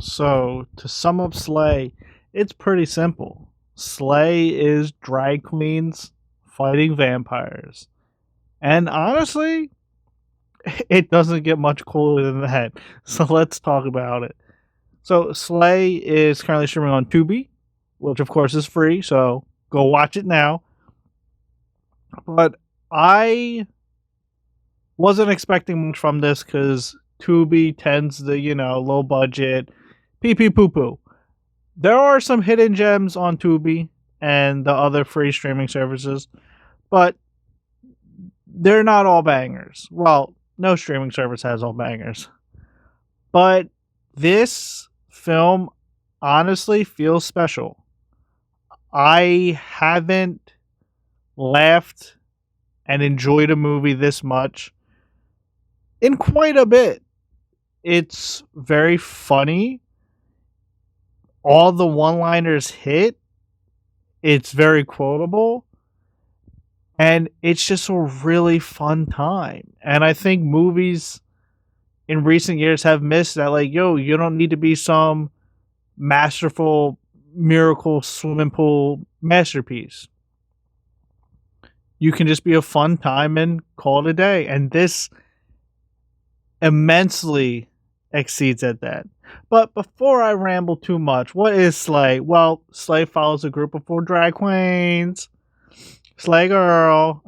So, to sum up Slay, it's pretty simple. Slay is drag queens fighting vampires. And honestly, it doesn't get much cooler than that. So, let's talk about it. So, Slay is currently streaming on Tubi, which of course is free. So, go watch it now. But I wasn't expecting much from this because Tubi tends to, low budget, pee pee poo poo. There are some hidden gems on Tubi and the other free streaming services, but they're not all bangers. Well, no streaming service has all bangers. But this film honestly feels special. I haven't laughed and enjoyed a movie this much in quite a bit. It's very funny. All the one liners hit. It's very quotable. And it's just a really fun time. And I think movies in recent years have missed that, like, yo, you don't need to be some masterful miracle swimming pool masterpiece. You can just be a fun time and call it a day. And this immensely exceeds at that. But before I ramble too much, what is Slay? Well, Slay follows a group of 4 drag queens, Slay Girl,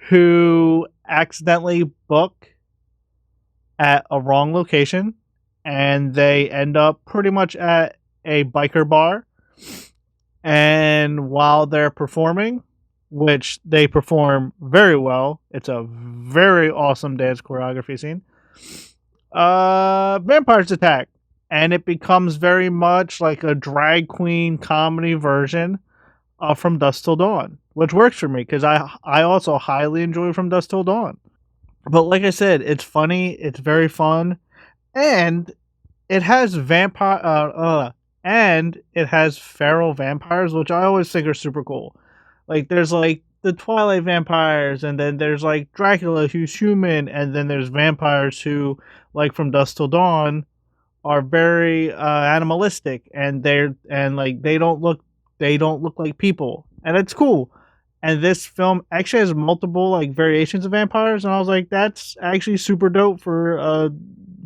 who accidentally book at a wrong location, and they end up pretty much at a biker bar. And while they're performing, which they perform very well, it's a very awesome dance choreography scene. Vampires attack, and it becomes very much like a drag queen comedy version of From Dusk Till Dawn, which works for me because I also highly enjoy From Dusk Till Dawn. But like I said, it's funny, it's very fun, and it has and it has feral vampires, which I always think are super cool. Like there's like the Twilight vampires, and then there's like Dracula who's human, and then there's vampires who, like From Dusk Till Dawn, are very animalistic, and they don't look like people, and it's cool. And this film actually has multiple like variations of vampires, and I was like, that's actually super dope for a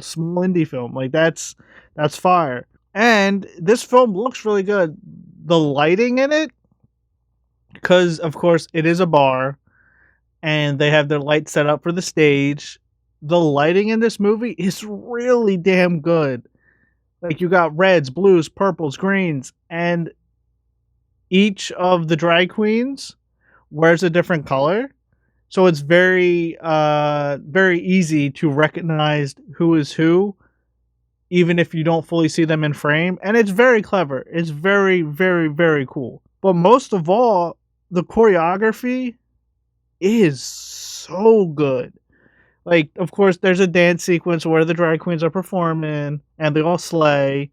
small indie film. Like that's fire. And this film looks really good. The lighting in it, because of course it is a bar, and they have their lights set up for the stage. The lighting in this movie is really damn good. Like you got reds, blues, purples, greens, and each of the drag queens wears a different color. So it's very easy to recognize who is who, even if you don't fully see them in frame. And it's very clever. It's very cool. But most of all, the choreography is so good. Like, of course, there's a dance sequence where the drag queens are performing and they all slay,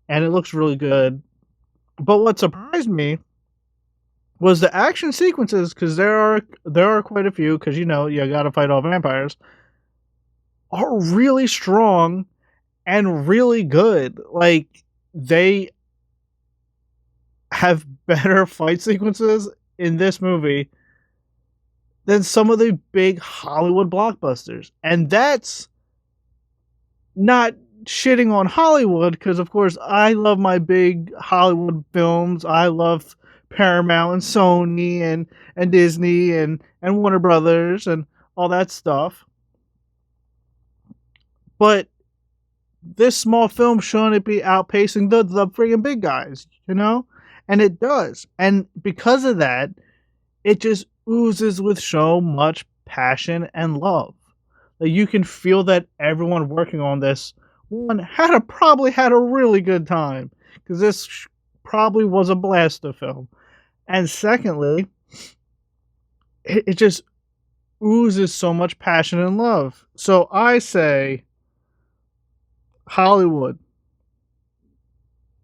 and it looks really good. But what surprised me was the action sequences, because there are quite a few, because you gotta fight all vampires, are really strong and really good. Like they have better fight sequences in this movie than some of the big Hollywood blockbusters. And that's not shitting on Hollywood, because of course I love my big Hollywood films. I love Paramount and Sony and Disney and Warner Brothers and all that stuff. But this small film shouldn't be outpacing the freaking big guys, you know? And it does. And because of that, it just oozes with so much passion and love. Like you can feel that everyone working on this probably had a really good time, because this probably was a blast to film. And secondly, it just oozes so much passion and love. So I say, Hollywood,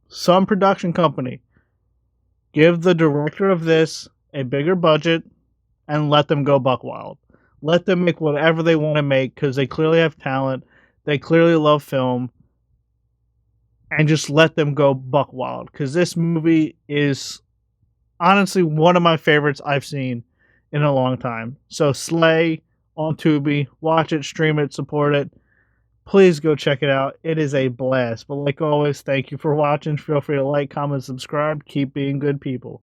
some production company, give the director of this a bigger budget and let them go buck wild. Let them make whatever they want to make, because they clearly have talent. They clearly love film. and just let them go buck wild because this movie is honestly one of my favorites I've seen in a long time. So Slay on Tubi, watch it, stream it, support it. Please go check it out. It is a blast. But like always, thank you for watching. Feel free to like, comment, subscribe. Keep being good people.